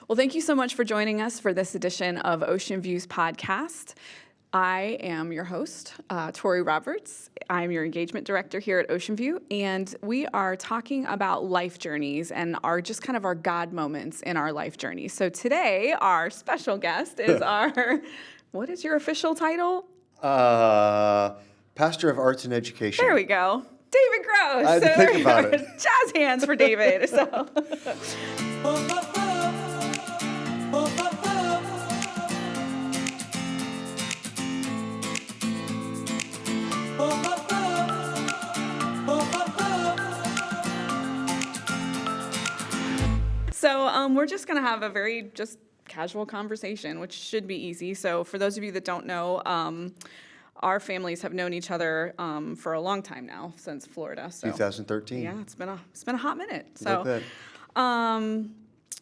Well, thank you so much for joining us for this edition of Ocean Views podcast. I am your host, Tori Roberts. I'm your engagement director here at Ocean View, and we are talking about life journeys and our just kind of our God moments in our life journey. So today, our special guest is what is your official title? Pastor of Arts and Education. There we go. David Gross. I had to think about it. Jazz hands for David. So we're just going to have a very just casual conversation, which should be easy. So for those of you that don't know, our families have known each other for a long time now, since Florida. So 2013. yeah, it's been a hot minute. So,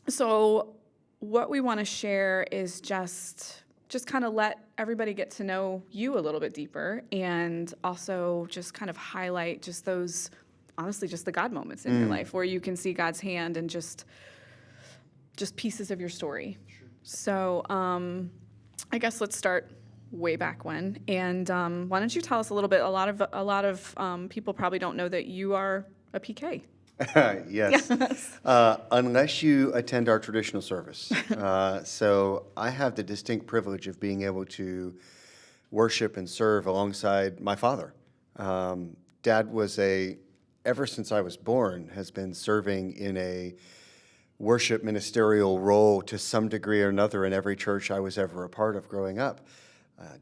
so what we want to share is just kind of let everybody get to know you a little bit deeper, and also just kind of highlight just those, honestly, just the God moments in your life where you can see God's hand and just pieces of your story. Sure. So I guess let's start way back when. And why don't you tell us a little bit? A lot of people probably don't know that you are a PK. Yes. Unless you attend our traditional service. So I have the distinct privilege of being able to worship and serve alongside my father. Dad was ever since I was born, has been serving in a worship ministerial role to some degree or another in every church I was ever a part of growing up.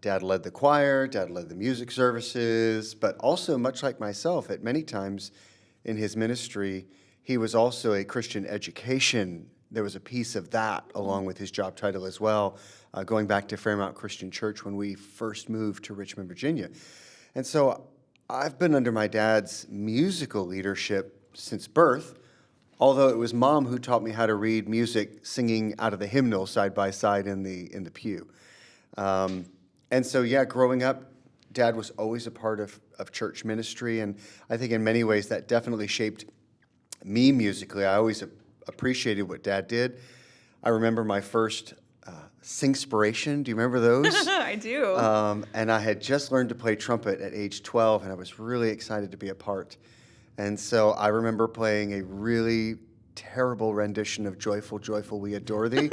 Dad led the choir, Dad led the music services, but also, much like myself, at many times in his ministry, he was also a Christian education. There was a piece of that along with his job title as well, going back to Fairmount Christian Church when we first moved to Richmond, Virginia. And so I've been under my dad's musical leadership since birth, although it was Mom who taught me how to read music singing out of the hymnal side by side in the pew. And so, yeah, growing up, Dad was always a part of church ministry, and I think in many ways that definitely shaped me musically. I always appreciated what Dad did. I remember my first Singspiration. Do you remember those? I do. And I had just learned to play trumpet at age 12, and I was really excited to be a part. And so I remember playing a really terrible rendition of Joyful, Joyful, We Adore Thee.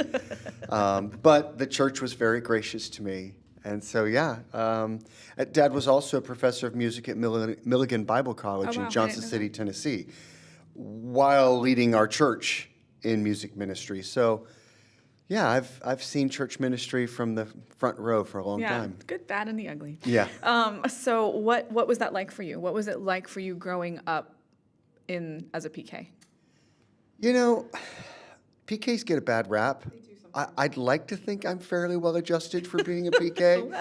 But the church was very gracious to me. And so, yeah. Dad was also a professor of music at Milligan Bible College in Johnson City, Tennessee, while leading our church in music ministry. So, yeah, I've seen church ministry from the front row for a long time. Yeah, good, bad, and the ugly. Yeah. So what was that like for you? What was it like for you growing up as a PK? You know, PKs get a bad rap. They do sometimes. I'd like to think I'm fairly well adjusted for being a PK.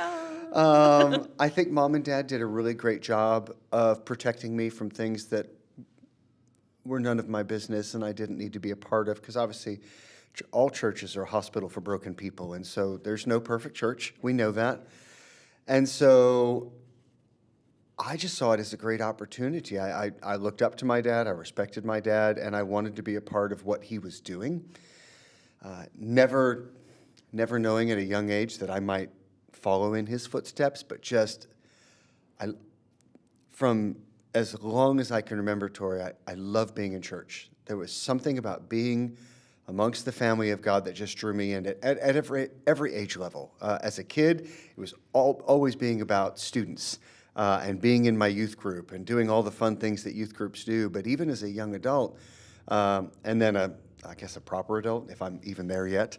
I think Mom and Dad did a really great job of protecting me from things that were none of my business and I didn't need to be a part of, because obviously all churches are a hospital for broken people, and so there's no perfect church. We know that. And so I just saw it as a great opportunity. I looked up to my dad, I respected my dad, and I wanted to be a part of what he was doing. Never knowing at a young age that I might follow in his footsteps, but from as long as I can remember, Tori, I love being in church. There was something about being amongst the family of God that just drew me in at every age level. As a kid, it was always being about students and being in my youth group and doing all the fun things that youth groups do. But even as a young adult, and then I guess a proper adult, if I'm even there yet,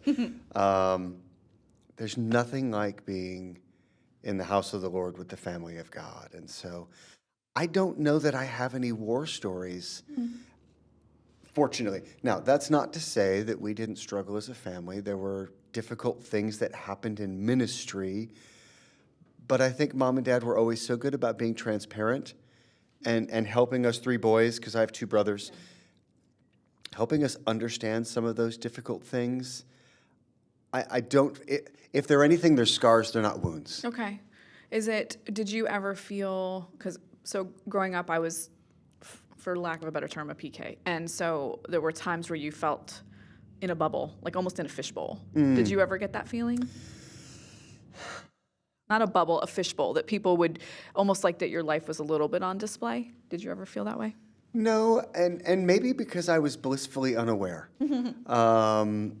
there's nothing like being in the house of the Lord with the family of God. And so I don't know that I have any war stories. Fortunately. Now, that's not to say that we didn't struggle as a family. There were difficult things that happened in ministry, but I think Mom and Dad were always so good about being transparent and helping us three boys, because I have two brothers, helping us understand some of those difficult things. If they're anything, they're scars, they're not wounds. Okay. Did you ever feel, so growing up I was, for lack of a better term, a PK. And so there were times where you felt in a bubble, like almost in a fishbowl. Did you ever get that feeling? Not a bubble, a fishbowl, that people would almost like that your life was a little bit on display. Did you ever feel that way? No, and maybe because I was blissfully unaware. Knowing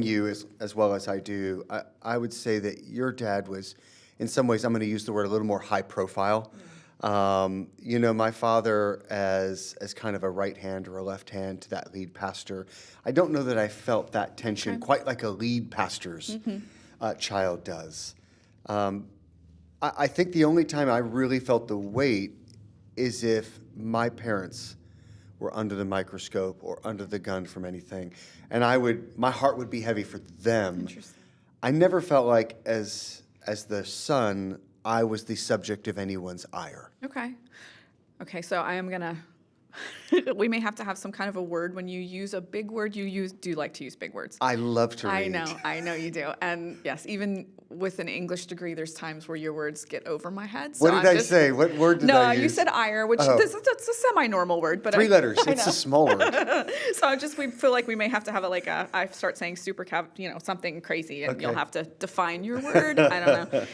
you as well as I do, I would say that your dad was, in some ways, I'm going to use the word a little more high profile. My father as kind of a right hand or a left hand to that lead pastor. I don't know that I felt that tension quite like a lead pastor's child does. I think the only time I really felt the weight is if my parents were under the microscope or under the gun from anything, and my heart would be heavy for them. Interesting. I never felt like as the son, I was the subject of anyone's ire. Okay, so I am gonna, we may have to have some kind of a word. When you use a big word, do like to use big words. I love to read. I know you do. And yes, even with an English degree, there's times where your words get over my head. So What did I say? What word did I No, use? you said ire, which that's a semi-normal word. But 3 letters. I It's know. a small word. So we feel like we may have to have I start saying something crazy, and you'll Okay. have to define your word. I don't know.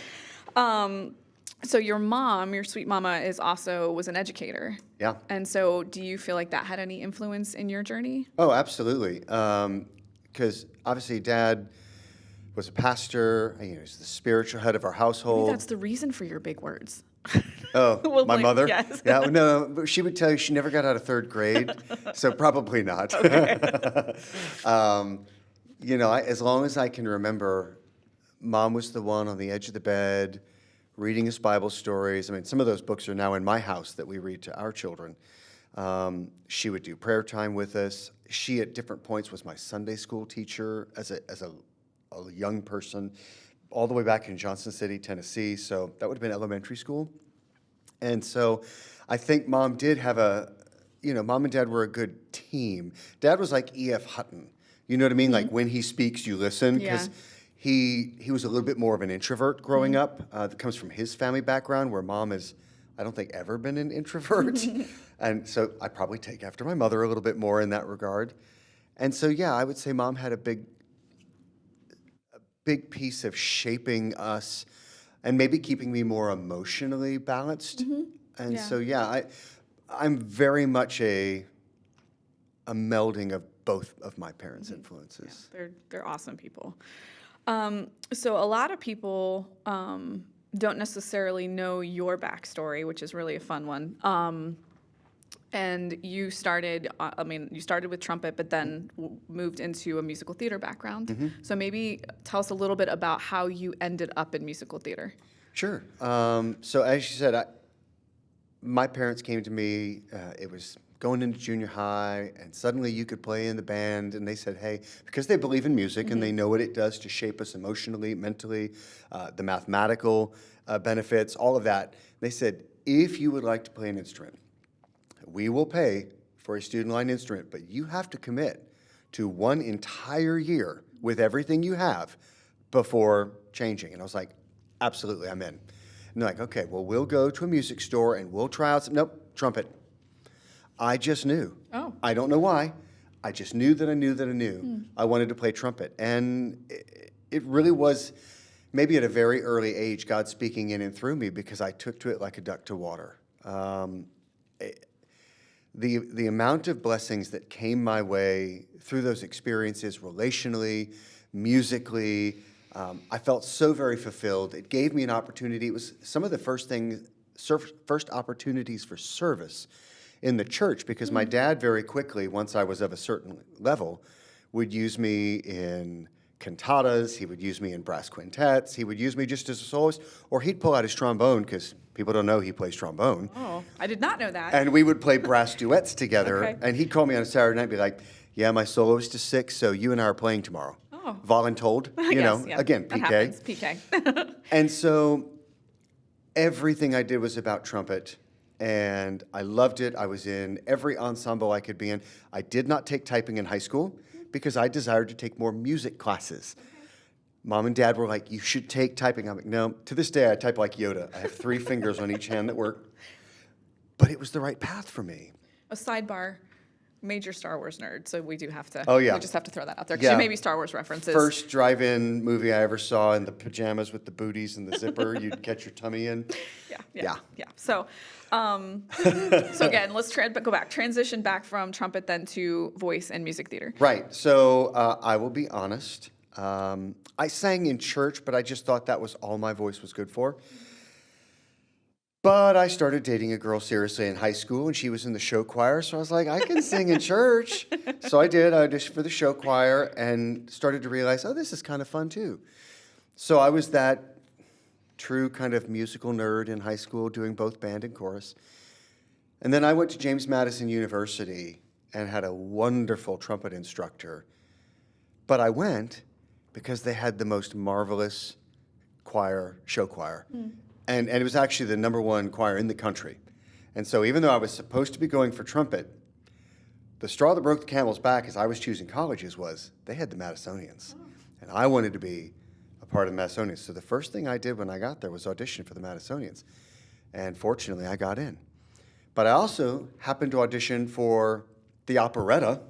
So your mom, your sweet mama, was an educator. Yeah. And so do you feel like that had any influence in your journey? Oh, absolutely. Because obviously, Dad was a pastor. He was the spiritual head of our Maybe household. that's the reason for your big words. Oh, Well, my mother? yes. Yeah, no, but she would tell you she never got out of 3rd grade, so probably not. As long as I can remember, Mom was the one on the edge of the bed reading us Bible stories. I mean, some of those books are now in my house that we read to our children. She would do prayer time with us. She, at different points, was my Sunday school teacher as a young person, all the way back in Johnson City, Tennessee. So that would have been elementary school. And so I think Mom did have Mom and Dad were a good team. Dad was like E.F. Hutton. You know what I mean? Like when he speaks, you listen. Because he was a little bit more of an introvert growing up. That comes from his family background, where Mom has, I don't think, ever been an introvert. And so I probably take after my mother a little bit more in that regard. And so, yeah, I would say Mom had a big piece of shaping us and maybe keeping me more emotionally balanced. And Yeah. so, yeah, I'm very much a melding of both of my parents' influences. They're awesome people. So a lot of people don't necessarily know your backstory, which is really a fun one. And you started with trumpet, but then moved into a musical theater background. So maybe tell us a little bit about how you ended up in musical theater. Sure. So as you said, my parents came to me, it was going into junior high, and suddenly you could play in the band, and they said, hey, because they believe in music and they know what it does to shape us emotionally, mentally, the mathematical benefits, all of that, they said, if you would like to play an instrument, we will pay for a student line instrument, but you have to commit to 1 entire year with everything you have before changing. And I was like, absolutely, I'm in. And they're like, okay, well, we'll go to a music store and we'll try out some, nope, trumpet. I just knew. Oh. I don't know why. I just knew that I knew that I knew I wanted to play trumpet. And it really was maybe at a very early age, God speaking in and through me, because I took to it like a duck to water. The amount of blessings that came my way through those experiences relationally, musically, I felt so very fulfilled. It gave me an opportunity. It was some of the first opportunities for service in the church, because my dad very quickly, once I was of a certain level, would use me in cantatas, he would use me in brass quintets, he would use me just as a soloist, or he'd pull out his trombone, because people don't know he plays trombone. Oh, I did not know that. And we would play brass duets together, Okay. and he'd call me on a Saturday night and be like, yeah, my soloist is sick, so you and I are playing tomorrow. Oh. Voluntold, Yes, yeah, again, that PK. happens, PK. And so everything I did was about trumpet, and I loved it. I was in every ensemble I could be in. I did not take typing in high school because I desired to take more music classes. Mom and Dad were like, you should take typing. I'm like, no. To this day, I type like Yoda. I have 3 fingers on each hand that work. But it was the right path for me. A sidebar. major Star Wars nerd, so we do have to. Oh, yeah. We just have to throw that out there because Yeah. you may be Star Wars references. First drive-in movie I ever saw in the pajamas with the booties and the zipper you'd catch your tummy in. Yeah. So, so again, let's go back. Transition back from trumpet then to voice and music theater. Right. So I will be honest. I sang in church, but I just thought that was all my voice was good for. But I started dating a girl seriously in high school, and she was in the show choir. So I was like, I can sing in church. So I did. I auditioned for the show choir and started to realize, oh, this is kind of fun too. So I was that true kind of musical nerd in high school, doing both band and chorus. And then I went to James Madison University and had a wonderful trumpet instructor. But I went because they had the most marvelous show choir. And it was actually the #1 choir in the country. And so even though I was supposed to be going for trumpet, the straw that broke the camel's back as I was choosing colleges was they had the Madisonians. And I wanted to be a part of the Madisonians. So the first thing I did when I got there was audition for the Madisonians. And fortunately, I got in. But I also happened to audition for the operetta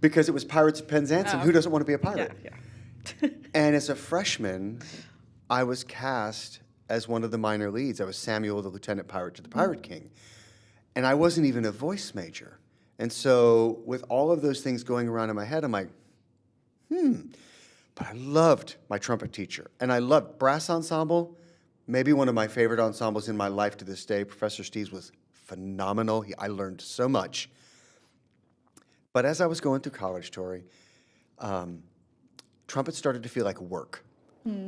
because it was Pirates of Penzance, and who doesn't want to be a pirate? Yeah. And as a freshman, I was cast as one of the minor leads. I was Samuel, the lieutenant pirate to the Pirate King. And I wasn't even a voice major. And so with all of those things going around in my head, I'm like, But I loved my trumpet teacher. And I loved brass ensemble, maybe one of my favorite ensembles in my life to this day. Professor Steves was phenomenal. I learned so much. But as I was going through college, Tori, trumpet started to feel like work.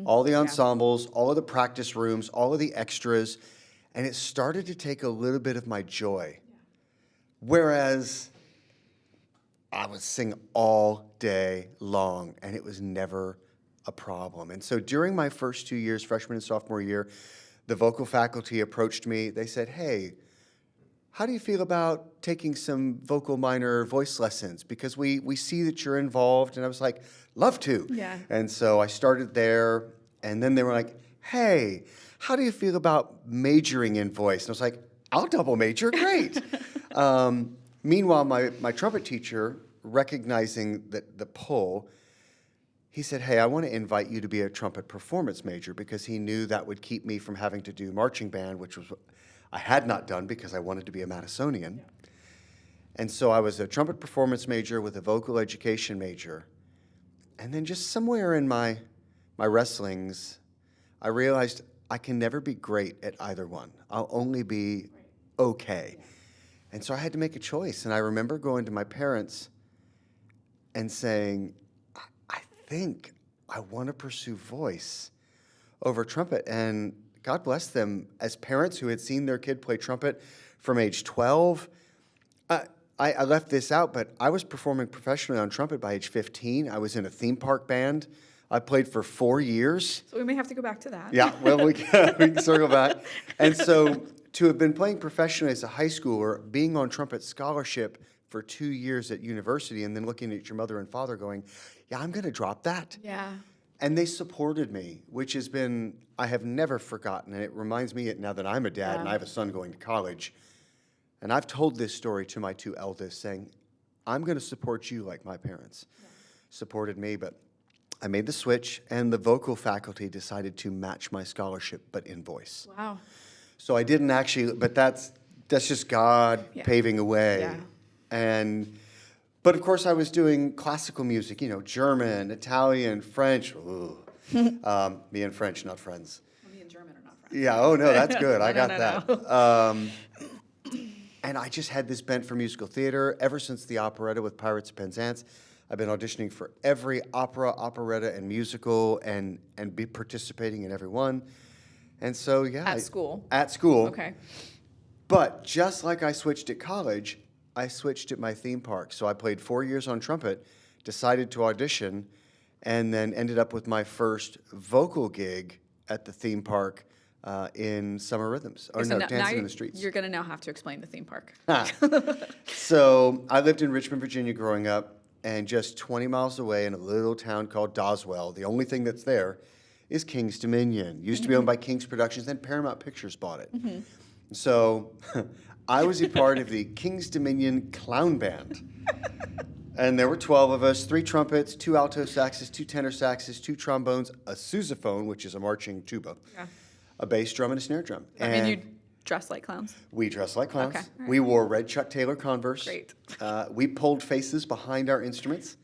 All the ensembles, all of the practice rooms, all of the extras, and it started to take a little bit of my joy. Whereas I would sing all day long, and it was never a problem. And so during my first 2 years, freshman and sophomore year, the vocal faculty approached me. They said, hey, how do you feel about taking some vocal minor voice lessons? Because we see that you're involved. And I was like, love to. Yeah. And so I started there. And then they were like, hey, how do you feel about majoring in voice? And I was like, I'll double major. Great. Meanwhile, my trumpet teacher, recognizing the pull, he said, hey, I want to invite you to be a trumpet performance major, because he knew that would keep me from having to do marching band, which was I had not done because I wanted to be a Madisonian. Yeah. And so I was a trumpet performance major with a vocal education major. And then just somewhere in my wrestlings, I realized I can never be great at either one. I'll only be okay. And so I had to make a choice. And I remember going to my parents and saying, I think I want to pursue voice over trumpet. And God bless them, as parents who had seen their kid play trumpet from age 12. I left this out, but I was performing professionally on trumpet by age 15. I was in a theme park band. I played for 4 years. So we may have to go back to that. Yeah, well, we can circle back. And so to have been playing professionally as a high schooler, being on trumpet scholarship for 2 years at university, and then looking at your mother and father going, yeah, I'm going to drop that. Yeah. And they supported me, which has been, I have never forgotten. And it reminds me now that I'm a dad and I have a son going to college. And I've told this story to my 2 eldest, saying, I'm going to support you like my parents supported me. But I made the switch, and the vocal faculty decided to match my scholarship, but in voice. Wow. So I didn't actually, but that's just God paving a way. Yeah. But of course, I was doing classical music, German, Italian, French. Me and French, not friends. Well, me and German are not friends. Yeah, oh no, that's good. I got No. that. And I just had this bent for musical theater ever since the operetta with Pirates of Penzance. I've been auditioning for every opera, operetta, and musical, and be participating in every one. And so, yeah. At school? At school. Okay. But just like I switched at college, I switched at my theme park. So I played 4 years on trumpet, decided to audition, and then ended up with my first vocal gig at the theme park in Summer Rhythms. Or So no, Dancing in the you're Streets. going to now have to explain the theme park. So I lived in Richmond, Virginia growing up, and just 20 miles away in a little town called Doswell, the only thing that's there is King's Dominion. Used to be owned by King's Productions, then Paramount Pictures bought it. So I was a part of the King's Dominion Clown Band. And there were 12 of us, 3 trumpets, 2 alto saxes, 2 tenor saxes, 2 trombones, a sousaphone, which is a marching tuba, Yeah. a bass drum, and a snare drum. I mean, you dress like clowns. We dressed like clowns. Okay, all right. We wore red Chuck Taylor Converse. Great. We pulled faces behind our instruments.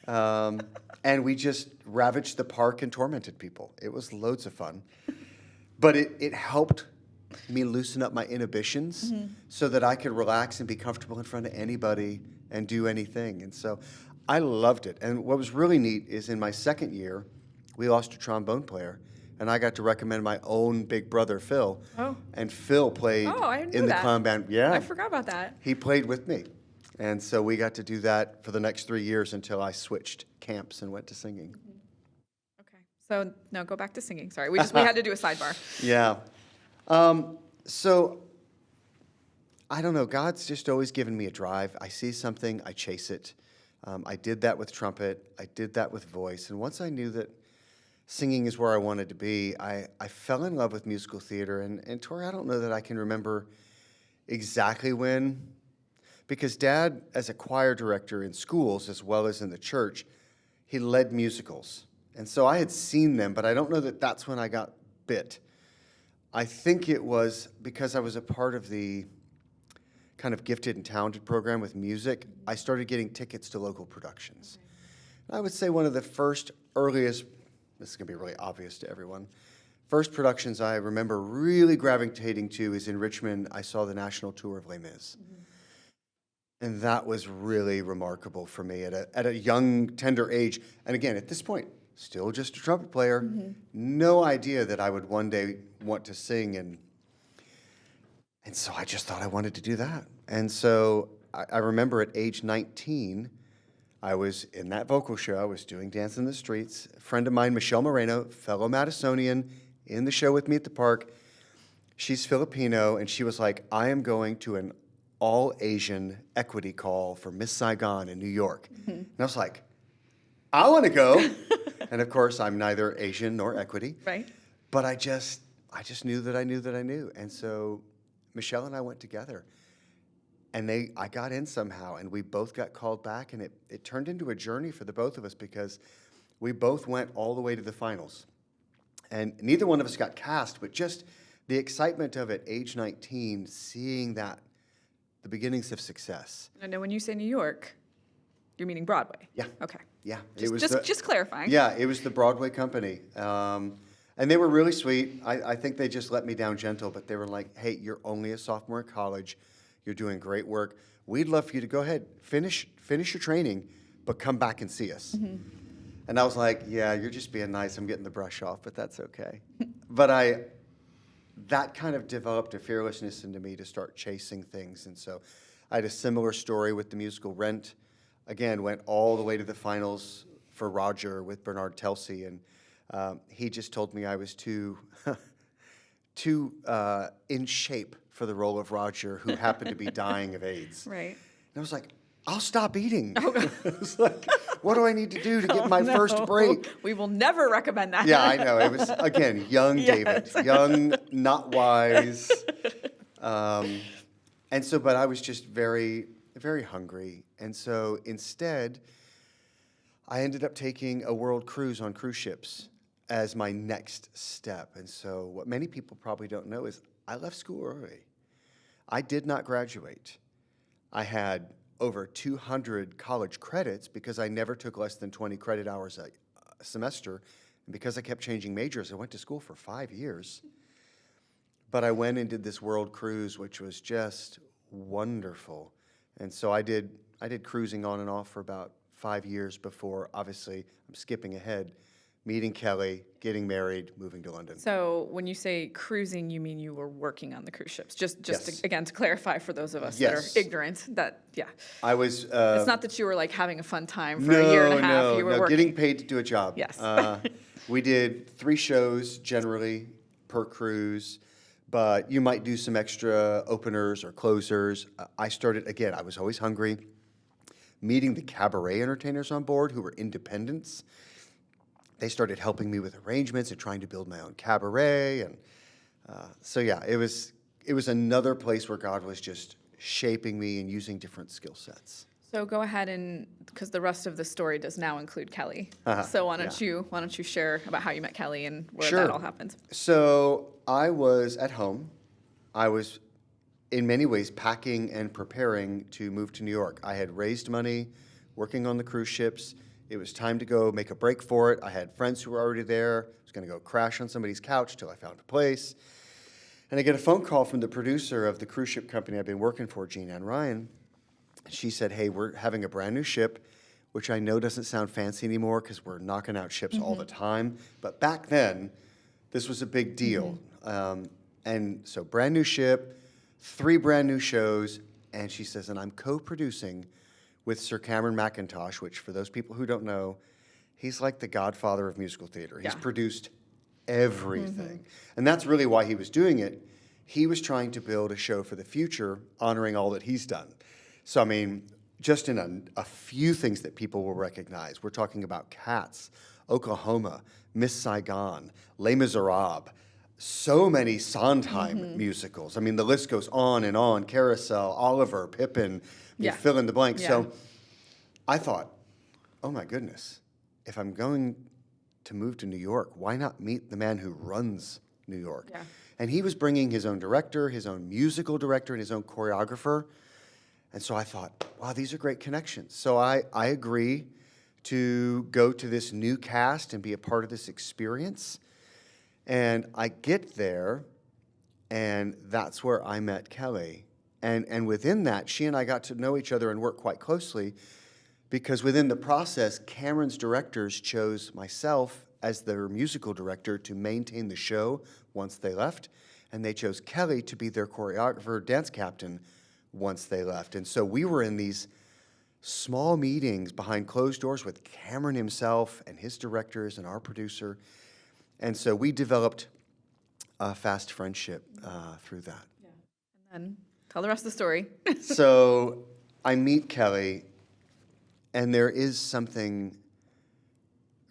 And we just ravaged the park and tormented people. It was loads of fun. But it helped me loosen up my inhibitions so that I could relax and be comfortable in front of anybody and do anything. And so I loved it. And what was really neat is in my second year, we lost a trombone player. And I got to recommend my own big brother, Phil. Oh. And Phil played Oh, I knew in the that. clown band. Yeah. I forgot about that. He played with me. And so we got to do that for the next 3 years until I switched camps and went to singing. Okay. So no, go back to singing. Sorry, we had to do a sidebar. Yeah. So I don't know. God's just always given me a drive. I see something, I chase it. I did that with trumpet. I did that with voice. And once I knew that singing is where I wanted to be, I fell in love with musical theater. And Tori, I don't know that I can remember exactly when, because Dad, as a choir director in schools as well as in the church, he led musicals. And so I had seen them, but I don't know that that's when I got bit. I think it was because I was a part of the kind of gifted and talented program with music. I started getting tickets to local productions. I would say one of the first earliest, this is going to be really obvious to everyone, first productions I remember really gravitating to is in Richmond. I saw the national tour of Les Mis. And that was really remarkable for me at a young, tender age. And again, at this point, still just a trumpet player. No idea that I would one day want to sing. And so I just thought I wanted to do that. And so I remember at age 19, I was in that vocal show. I was doing Dance in the Streets. A friend of mine, Michelle Moreno, fellow Madisonian, in the show with me at the park. She's Filipino, and she was like, I am going to an all-Asian equity call for Miss Saigon in New York. And I was like, I want to go. And of course, I'm neither Asian nor equity. Right. But I just knew that I knew that I knew. And so Michelle and I went together. And I got in somehow, and we both got called back, and it turned into a journey for the both of us because we both went all the way to the finals. And neither one of us got cast, but just the excitement of at age 19, seeing that, the beginnings of success. I know when you say New York, you're meaning Broadway. Yeah. Okay. Yeah. Just clarifying. Yeah, it was the Broadway company. And they were really sweet. I think they just let me down gentle, but they were like, hey, you're only a sophomore in college. You're doing great work. We'd love for you to go ahead, finish your training, but come back and see us. And I was like, yeah, you're just being nice. I'm getting the brush off, but that's okay. But that kind of developed a fearlessness into me to start chasing things. And so I had a similar story with the musical Rent. Again, went all the way to the finals for Roger with Bernard Telsey. And he just told me I was too in shape for the role of Roger, who happened to be dying of AIDS. Right. And I was like, I'll stop eating. I was like, what do I need to do to get my first break? We will never recommend that. Yeah, I know. It was, again, young David. Young, not wise. And so, but I was just very, very hungry. And so instead, I ended up taking a world cruise on cruise ships as my next step. And so what many people probably don't know is I left school early. I did not graduate. I had over 200 college credits because I never took less than 20 credit hours a semester. And because I kept changing majors, I went to school for 5 years. But I went and did this world cruise, which was just wonderful. And so I did cruising on and off for about 5 years before, obviously, I'm skipping ahead, meeting Kelly, getting married, moving to London. So when you say cruising, you mean you were working on the cruise ships? Just Yes. again, to clarify for those of us Yes. that are ignorant, that, yeah. I was... It's not that you were like having a fun time for a year and a half. You were working. Getting paid to do a job. Yes. We did 3 shows generally per cruise, but you might do some extra openers or closers. I started, again, I was always hungry, meeting the cabaret entertainers on board who were independents. They started helping me with arrangements and trying to build my own cabaret. And so, yeah, it was it was another place where God was just shaping me and using different skill sets. So go ahead and, because the rest of the story does now include Kelly. So why don't you share about how you met Kelly and where Sure. that all happened? So I was at home. I was, in many ways, packing and preparing to move to New York. I had raised money working on the cruise ships. It was time to go make a break for it. I had friends who were already there. I was going to go crash on somebody's couch till I found a place. And I get a phone call from the producer of the cruise ship company I've been working for, Jean Ann Ryan. She said, hey, we're having a brand new ship, which I know doesn't sound fancy anymore because we're knocking out ships all the time. But back then, this was a big deal. And so brand new ship, 3 brand new shows. And she says, and I'm co-producing with Sir Cameron Mackintosh, which for those people who don't know, he's like the godfather of musical theater. He's produced everything. And that's really why he was doing it. He was trying to build a show for the future, honoring all that he's done. So, I mean, just in a few things that people will recognize, we're talking about Cats, Oklahoma, Miss Saigon, Les Miserables, so many Sondheim musicals. I mean, the list goes on and on. Carousel, Oliver, Pippin, you fill in the blank. So I thought, oh my goodness, if I'm going to move to New York, why not meet the man who runs New York? Yeah. And he was bringing his own director, his own musical director, and his own choreographer. And so I thought, wow, these are great connections. So I agree to go to this new cast and be a part of this experience. And I get there, and that's where I met Kelly. And within that, she and I got to know each other and work quite closely because within the process, Cameron's directors chose myself as their musical director to maintain the show once they left, and they chose Kelly to be their choreographer, dance captain, once they left. And so we were in these small meetings behind closed doors with Cameron himself and his directors and our producer. And so we developed a fast friendship through that. Yeah. And then tell the rest of the story. So I meet Kelly, and there is something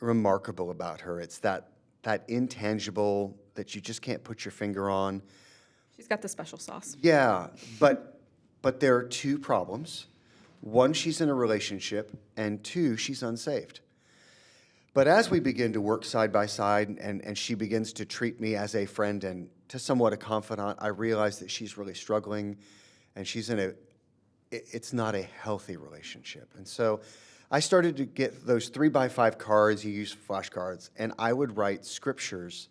remarkable about her. It's that intangible that you just can't put your finger on. She's got the special sauce. Yeah, but there are 2 problems. 1, she's in a relationship, and 2, she's unsaved. But as we begin to work side by side, and she begins to treat me as a friend and to somewhat a confidant, I realize that she's really struggling, and she's in it's not a healthy relationship. And so I started to get those 3x5 cards, you use flashcards, and I would write scriptures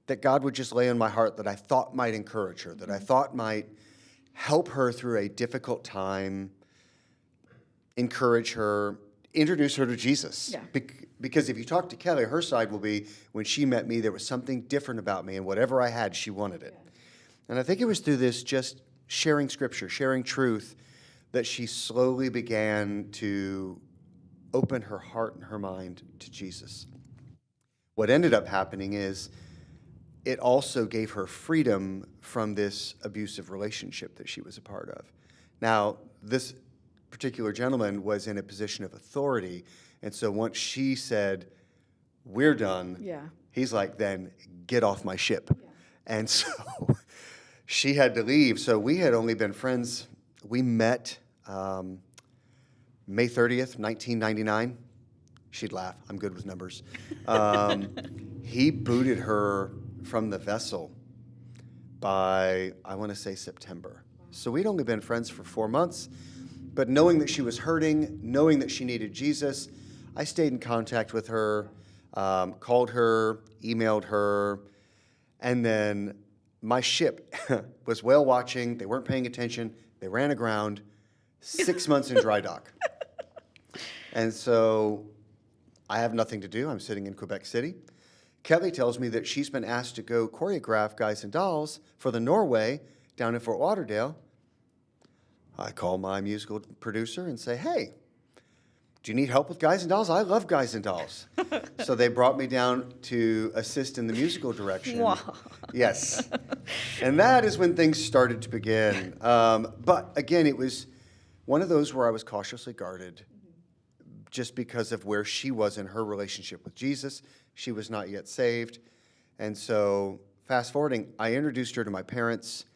that God would just lay on my heart that I thought might encourage her, that I thought might help her through a difficult time, encourage her, introduce her to Jesus. Yeah. Because if you talk to Kelly, her side will be, when she met me, there was something different about me, and whatever I had, she wanted it. Yeah. And I think it was through this just sharing scripture, sharing truth, that she slowly began to open her heart and her mind to Jesus. What ended up happening is it also gave her freedom from this abusive relationship that she was a part of. Now, this particular gentleman was in a position of authority, and so once she said, we're done, he's like, then get off my ship. Yeah. And so she had to leave. So we had only been friends. We met May 30th, 1999. She'd laugh. I'm good with numbers. He booted her from the vessel by, I want to say, September. So we'd only been friends for 4 months. But knowing that she was hurting, knowing that she needed Jesus, I stayed in contact with her, called her, emailed her, and then my ship was whale watching. They weren't paying attention. They ran aground, 6 months in dry dock. And so I have nothing to do. I'm sitting in Quebec City. Kelly tells me that she's been asked to go choreograph Guys and Dolls for the Norway down in Fort Lauderdale. I call my musical producer and say, hey, do you need help with Guys and Dolls? I love Guys and Dolls. So they brought me down to assist in the musical direction. Wow. Yes. And that is when things started to begin. But again, it was one of those where I was cautiously guarded just because of where she was in her relationship with Jesus. She was not yet saved. And so fast forwarding, I introduced her to my parents.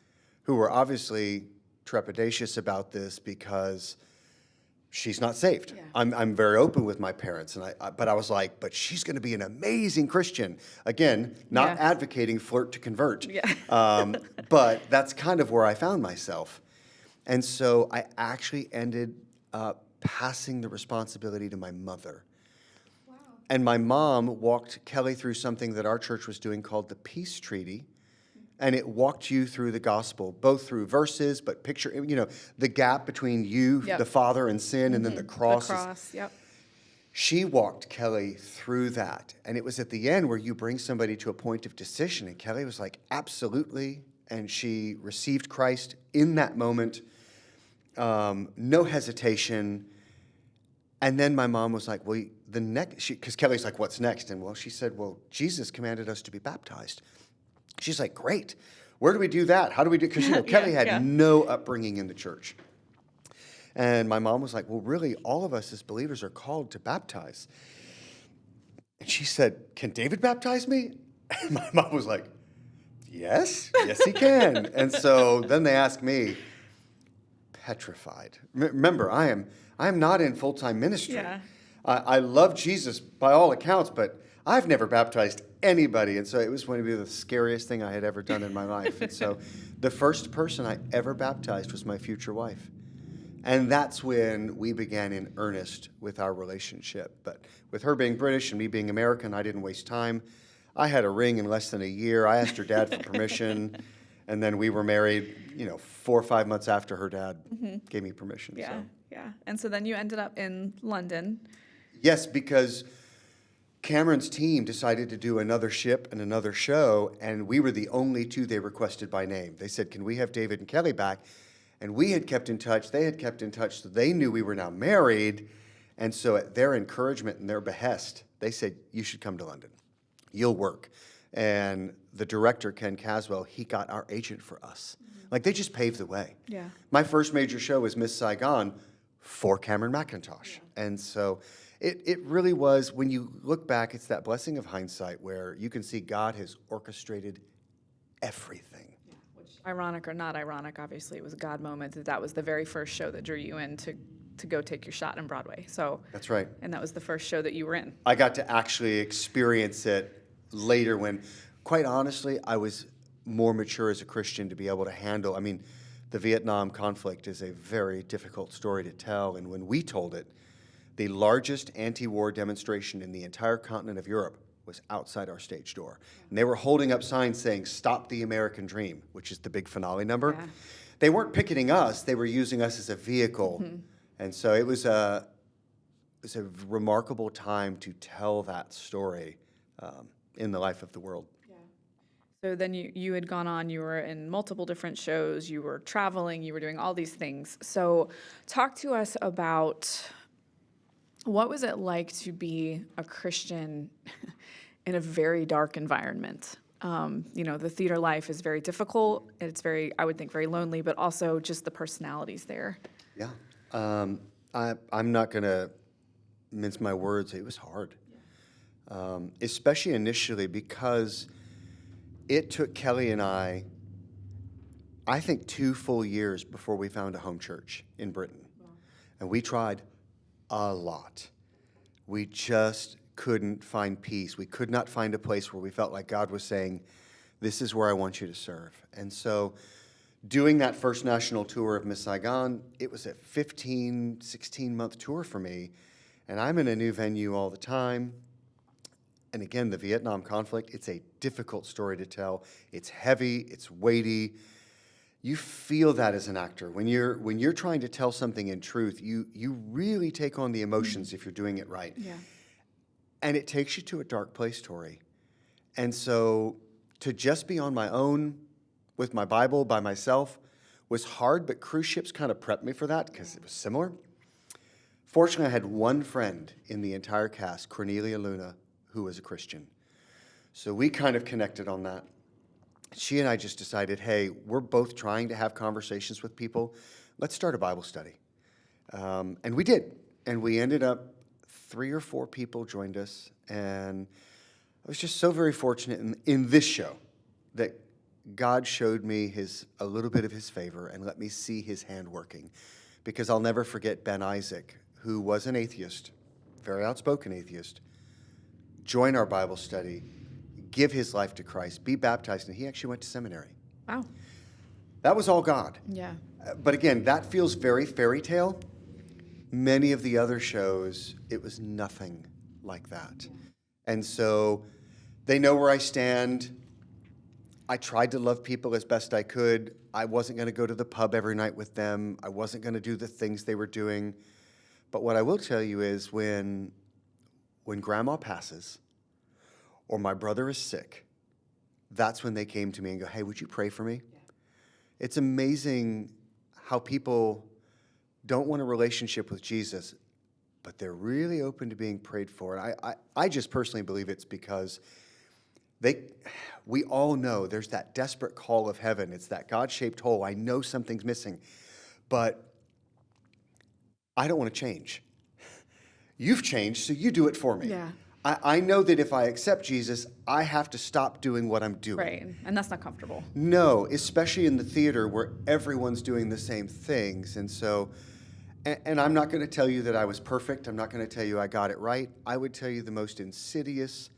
who were obviously trepidatious about this because she's not saved. Yeah. I'm very open with my parents, and but I was like, but she's going to be an amazing Christian. Again, not Yeah. advocating flirt to convert. Yeah. But that's kind of where I found myself. And so I actually ended up passing the responsibility to my mother. Wow. And my mom walked Kelly through something that our church was doing called the Peace Treaty. And it walked you through the gospel, both through verses, but picture, the gap between you, Yep. the Father, and sin, and then the cross. The cross, yep. She walked Kelly through that. And it was at the end where you bring somebody to a point of decision. And Kelly was like, absolutely. And she received Christ in that moment. No hesitation. And then my mom was like, well, the next, because Kelly's like, what's next? And well, she said, well, Jesus commanded us to be baptized. She's like, great. Where do we do that? How do we do? Because, Kelly had no upbringing in the church. And my mom was like, well, really, all of us as believers are called to baptize. And she said, can David baptize me? And my mom was like, yes, he can. And so then they asked me, petrified. Remember, I am not in full-time ministry. Yeah. I love Jesus by all accounts, but I've never baptized anybody. And so it was going to be the scariest thing I had ever done in my life. And so the first person I ever baptized was my future wife. And that's when we began in earnest with our relationship. But with her being British and me being American, I didn't waste time. I had a ring in less than a year. I asked her dad for permission. And then we were married, 4 or 5 months after her dad gave me permission. Yeah, So. yeah. And so then you ended up in London. Yes, because Cameron's team decided to do another ship and another show, and we were the only two they requested by name. They said, can we have David and Kelly back? And we had kept in touch. They had kept in touch, so they knew we were now married. And so at their encouragement and their behest, they said, you should come to London. You'll work. And the director, Ken Caswell, he got our agent for us. Like, they just paved the way. Yeah. My first major show was Miss Saigon for Cameron McIntosh. Yeah. And so it really was, when you look back, it's that blessing of hindsight where you can see God has orchestrated everything. Yeah. Which, ironic or not ironic, obviously it was a God moment. That was the very first show that drew you in to go take your shot in Broadway. So that's right. And that was the first show that you were in. I got to actually experience it later when, quite honestly, I was more mature as a Christian to be able to handle. I mean, the Vietnam conflict is a very difficult story to tell. And when we told it, the largest anti-war demonstration in the entire continent of Europe was outside our stage door. And they were holding up signs saying, stop the American dream, which is the big finale number. Yeah. They weren't picketing us, they were using us as a vehicle. Mm-hmm. And so it was a remarkable time to tell that story in the life of the world. Yeah. So then you had gone on, you were in multiple different shows, you were traveling, you were doing all these things. So talk to us about, what was it like to be a Christian in a very dark environment? The theater life is very difficult. It's very, I would think, very lonely, but also just the personalities there. Yeah. I'm not going to mince my words. It was hard, especially initially, because it took Kelly and I think 2 full years before we found a home church in Britain. Wow. And we tried a lot. We just couldn't find peace. We could not find a place where we felt like God was saying, this is where I want you to serve. And so doing that first national tour of Miss Saigon, it was a 15, 16-month tour for me. And I'm in a new venue all the time. And again, the Vietnam conflict, it's a difficult story to tell. It's heavy, it's weighty. You feel that as an actor. When you're trying to tell something in truth, you really take on the emotions if you're doing it right. Yeah. And it takes you to a dark place, Tori. And so to just be on my own with my Bible by myself was hard, but cruise ships kind of prepped me for that because it was similar. Fortunately, I had one friend in the entire cast, Cornelia Luna, who was a Christian. So we kind of connected on that. She and I just decided, hey, we're both trying to have conversations with people. Let's start a Bible study. And we did. And we ended up, 3 or 4 people joined us. And I was just so very fortunate in this show that God showed me a little bit of his favor and let me see his hand working. Because I'll never forget Ben Isaac, who was an atheist, very outspoken atheist, join our Bible study, give his life to Christ, be baptized, and he actually went to seminary. Wow. That was all God. Yeah. But again, that feels very fairy tale. Many of the other shows, it was nothing like that. And so they know where I stand. I tried to love people as best I could. I wasn't going to go to the pub every night with them. I wasn't going to do the things they were doing. But what I will tell you is when grandma passes or my brother is sick, that's when they came to me and go, hey, would you pray for me? Yeah. It's amazing how people don't want a relationship with Jesus, but they're really open to being prayed for. And I just personally believe it's because we all know there's that desperate call of heaven. It's that God-shaped hole. I know something's missing, but I don't want to change. You've changed, so you do it for me. Yeah. I know that if I accept Jesus, I have to stop doing what I'm doing. Right, and that's not comfortable. No, especially in the theater where everyone's doing the same things. And so, and I'm not going to tell you that I was perfect. I'm not going to tell you I got it right. I would tell you the most insidious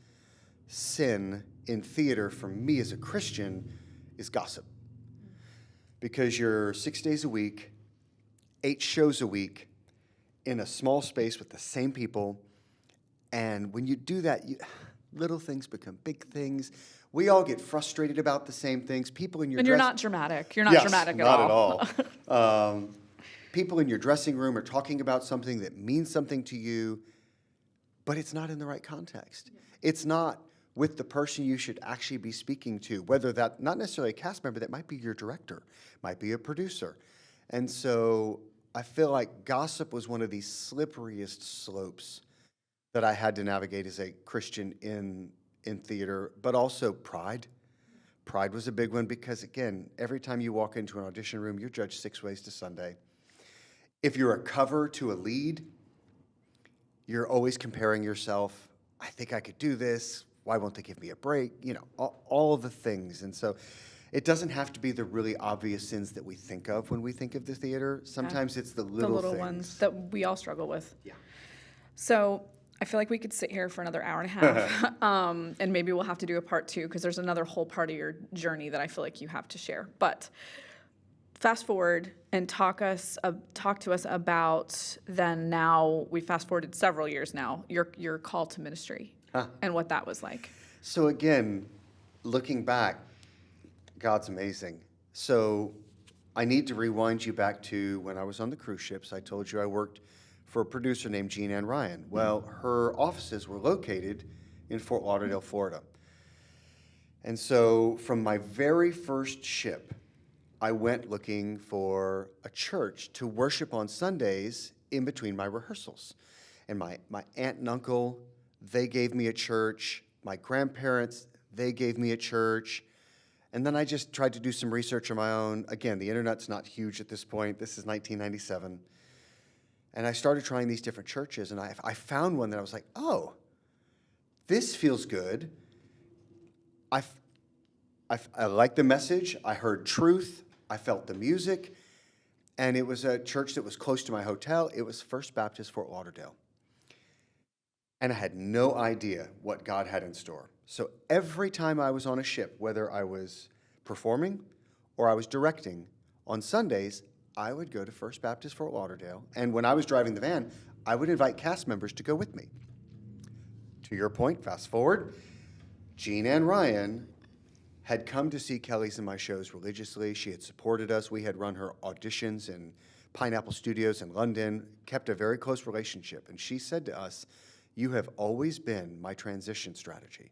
sin in theater for me as a Christian is gossip. Because you're 6 days a week, 8 shows a week, in a small space with the same people. And when you do that, little things become big things. We all get frustrated about the same things. People in your And you're not dramatic. You're not dramatic at all. Not at all. People in your dressing room are talking about something that means something to you, but it's not in the right context. Yeah. It's not with the person you should actually be speaking to, whether that, not necessarily a cast member, that might be your director, might be a producer. And so I feel like gossip was one of the slipperiest slopes that I had to navigate as a Christian in theater, but also pride. Pride was a big one because, again, every time you walk into an audition room, you're judged 6 ways to Sunday. If you're a cover to a lead, you're always comparing yourself. I think I could do this. Why won't they give me a break? You know, all the things. And so it doesn't have to be the really obvious sins that we think of when we think of the theater. Sometimes it's the little things. Ones that we all struggle with. Yeah. So I feel like we could sit here for another hour and a half, and maybe we'll have to do a part 2 because there's another whole part of your journey that I feel like you have to share. But fast forward and talk to us about then. Now we fast forwarded several years now. Your call to ministry and what that was like. So again, looking back, God's amazing. So I need to rewind you back to when I was on the cruise ships. I told you I worked for a producer named Jean Ann Ryan. Well, her offices were located in Fort Lauderdale, Florida. And so from my very first ship, I went looking for a church to worship on Sundays in between my rehearsals. And my aunt and uncle, they gave me a church. My grandparents, they gave me a church. And then I just tried to do some research on my own. Again, the internet's not huge at this point. This is 1997. And I started trying these different churches, and I found one that I was like, oh, this feels good. I liked the message. I heard truth. I felt the music. And it was a church that was close to my hotel. It was First Baptist Fort Lauderdale. And I had no idea what God had in store. So every time I was on a ship, whether I was performing or I was directing, on Sundays, I would go to First Baptist Fort Lauderdale, and when I was driving the van, I would invite cast members to go with me. To your point, fast forward, Jean Ann Ryan had come to see Kelly's and my shows religiously. She had supported us. We had run her auditions in Pineapple Studios in London, kept a very close relationship, and she said to us, you have always been my transition strategy.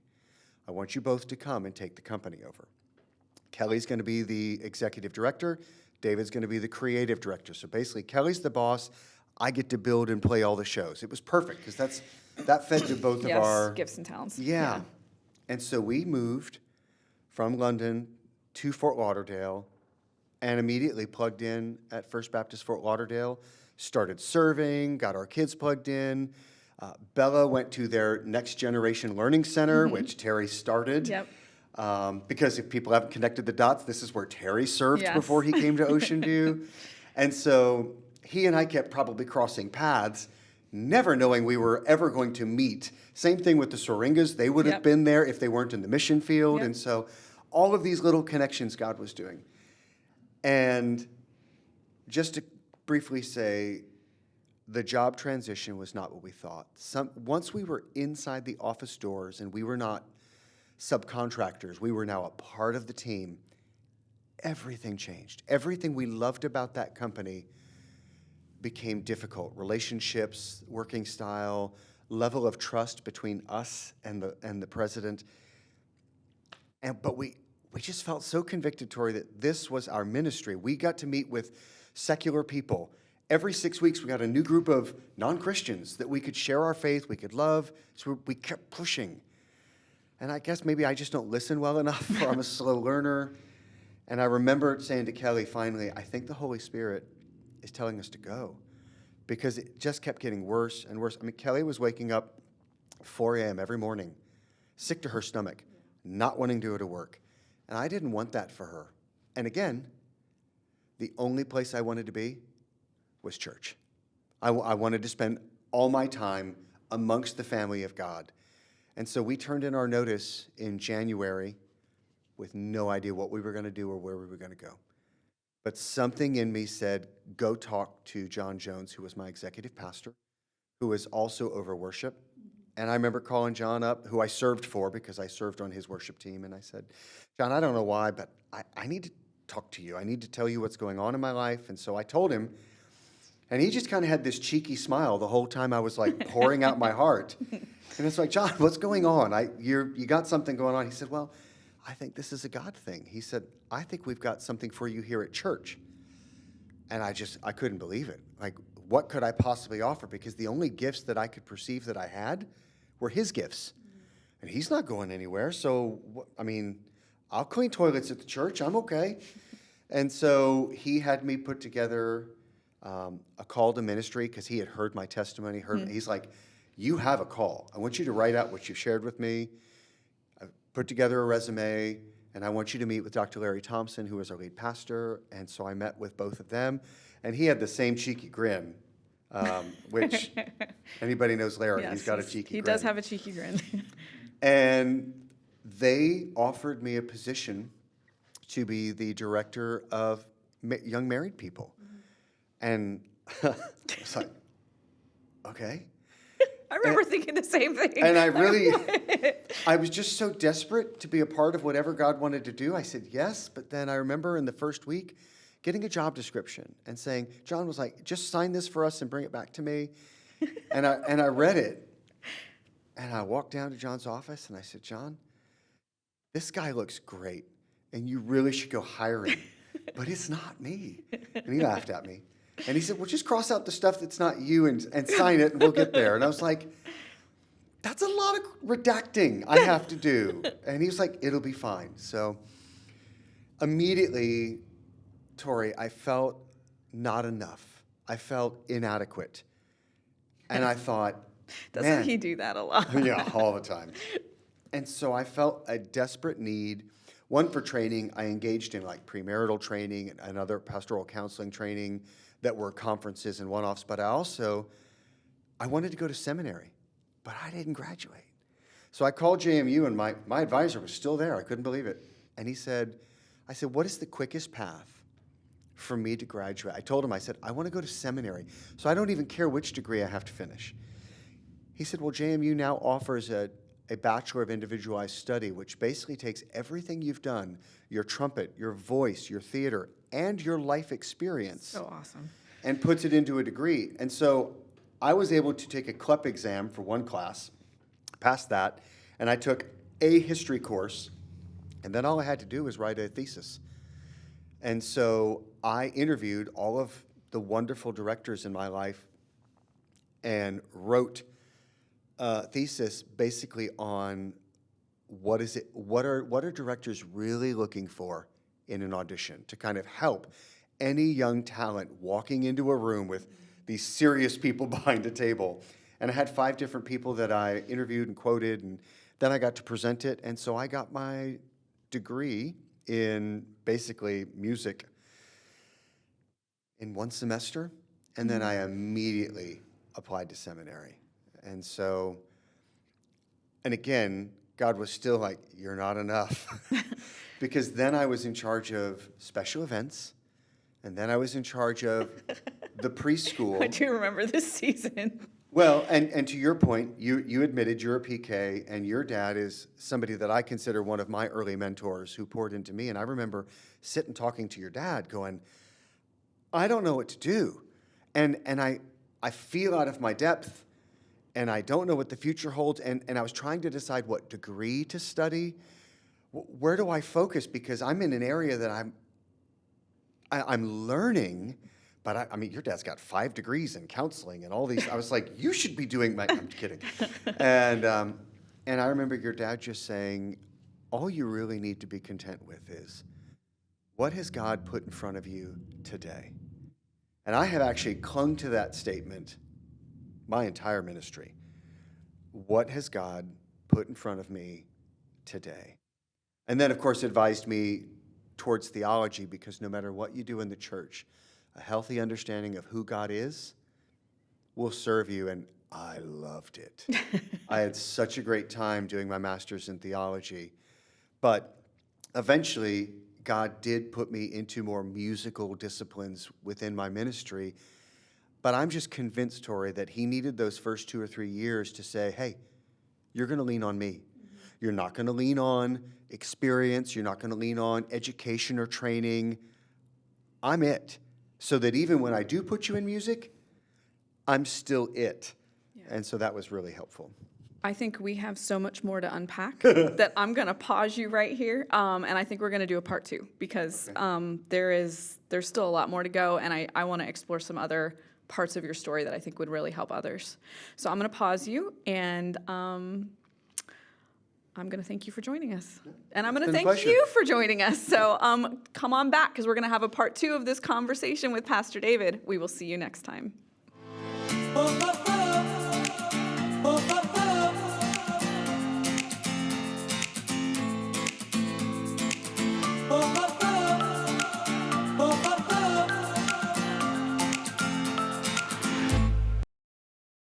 I want you both to come and take the company over. Kelly's going to be the executive director. David's going to be the creative director. So basically, Kelly's the boss. I get to build and play all the shows. It was perfect because that fed to both of our gifts and talents. Yeah. And so we moved from London to Fort Lauderdale and immediately plugged in at First Baptist Fort Lauderdale, started serving, got our kids plugged in. Bella went to their Next Generation Learning Center, which Terry started. Yep. Because if people haven't connected the dots, this is where Terry served Yes. before he came to Ocean View. And so he and I kept probably crossing paths, never knowing we were ever going to meet. Same thing with the Soringas. They would have Yep. been there if they weren't in the mission field. Yep. And so all of these little connections God was doing. And just to briefly say, the job transition was not what we thought. Once we were inside the office doors and we were not subcontractors, we were now a part of the team, everything changed. Everything we loved about that company became difficult. Relationships, working style, level of trust between us and the president. But we just felt so convicted, Tori, that this was our ministry. We got to meet with secular people. Every 6 weeks, we got a new group of non-Christians that we could share our faith, we could love. So we kept pushing. And I guess maybe I just don't listen well enough, or I'm a slow learner. And I remember saying to Kelly, finally, I think the Holy Spirit is telling us to go, because it just kept getting worse and worse. I mean, Kelly was waking up 4 a.m. every morning, sick to her stomach, not wanting to go to work. And I didn't want that for her. And again, the only place I wanted to be was church. I wanted to spend all my time amongst the family of God. And so we turned in our notice in January with no idea what we were going to do or where we were going to go. But something in me said, go talk to John Jones, who was my executive pastor, who was also over worship. And I remember calling John up, who I served for because I served on his worship team. And I said, John, I don't know why, but I need to talk to you. I need to tell you what's going on in my life. And so I told him, and he just kind of had this cheeky smile the whole time I was like pouring out my heart. And it's like, John, what's going on? You got something going on. He said, well, I think this is a God thing. He said, I think we've got something for you here at church. And I couldn't believe it. Like, what could I possibly offer? Because the only gifts that I could perceive that I had were his gifts. And he's not going anywhere. So, I mean, I'll clean toilets at the church. I'm okay. And so he had me put together a call to ministry because he had heard my testimony. He's like, you have a call. I want you to write out what you shared with me. I put together a resume, and I want you to meet with Dr. Larry Thompson, who is our lead pastor. And so I met with both of them, and he had the same cheeky grin, which anybody knows Larry. Yes, He's got a cheeky grin. He does have a cheeky grin. And they offered me a position to be the director of young married people. And it's like, okay. I remember thinking the same thing. And I was just so desperate to be a part of whatever God wanted to do. I said yes, but then I remember in the first week getting a job description and saying, John was like, just sign this for us and bring it back to me. And I read it. And I walked down to John's office and I said, John, this guy looks great, and you really should go hire him, but it's not me. And he laughed at me. And he said, well, just cross out the stuff that's not you and sign it, and we'll get there. And I was like, that's a lot of redacting I have to do. And he was like, it'll be fine. So immediately, Tori, I felt not enough. I felt inadequate. And I thought, Doesn't he do that a lot? yeah, all the time. And so I felt a desperate need, one for training. I engaged in like premarital training and other pastoral counseling training that were conferences and one-offs, but I wanted to go to seminary, but I didn't graduate. So I called JMU, and my advisor was still there. I couldn't believe it. And I said, what is the quickest path for me to graduate? I told him, I want to go to seminary, so I don't even care which degree I have to finish. He said, well, JMU now offers a Bachelor of Individualized Study, which basically takes everything you've done, your trumpet, your voice, your theater, and your life experience. So awesome. And puts it into a degree. And so I was able to take a CLEP exam for one class, passed that, and I took a history course, and then all I had to do was write a thesis. And so I interviewed all of the wonderful directors in my life and wrote a thesis basically on what are directors really looking for in an audition to kind of help any young talent walking into a room with these serious people behind a table. And I had 5 different people that I interviewed and quoted, and then I got to present it. And so I got my degree in basically music in one semester, and then I immediately applied to seminary. And so, and again, God was still like, you're not enough. Because then I was in charge of special events, and then I was in charge of the preschool. I do remember this season. Well, and to your point, you admitted you're a PK, and your dad is somebody that I consider one of my early mentors who poured into me. And I remember sitting talking to your dad going, I don't know what to do. And I feel out of my depth, and I don't know what the future holds. And I was trying to decide what degree to study. Where do I focus? Because I'm in an area that I'm learning, but I mean, your dad's got 5 degrees in counseling and all these. I was like, you should be doing my, I'm kidding. And I remember your dad just saying, all you really need to be content with is, what has God put in front of you today? And I have actually clung to that statement my entire ministry. What has God put in front of me today? And then, of course, advised me towards theology, because no matter what you do in the church, a healthy understanding of who God is will serve you. And I loved it. I had such a great time doing my master's in theology. But eventually, God did put me into more musical disciplines within my ministry. But I'm just convinced, Tori, that he needed those first 2 or 3 years to say, hey, you're going to lean on me. You're not going to lean on experience. You're not going to lean on education or training. I'm it. So that even when I do put you in music, I'm still it. Yeah. And so that was really helpful. I think we have so much more to unpack that I'm going to pause you right here. And I think we're going to do a part 2, because there's still a lot more to go. And I want to explore some other parts of your story that I think would really help others. So I'm going to pause you, and I'm going to thank you for joining us. And I'm going to thank you for joining us. So come on back, because we're going to have a part 2 of this conversation with Pastor David. We will see you next time.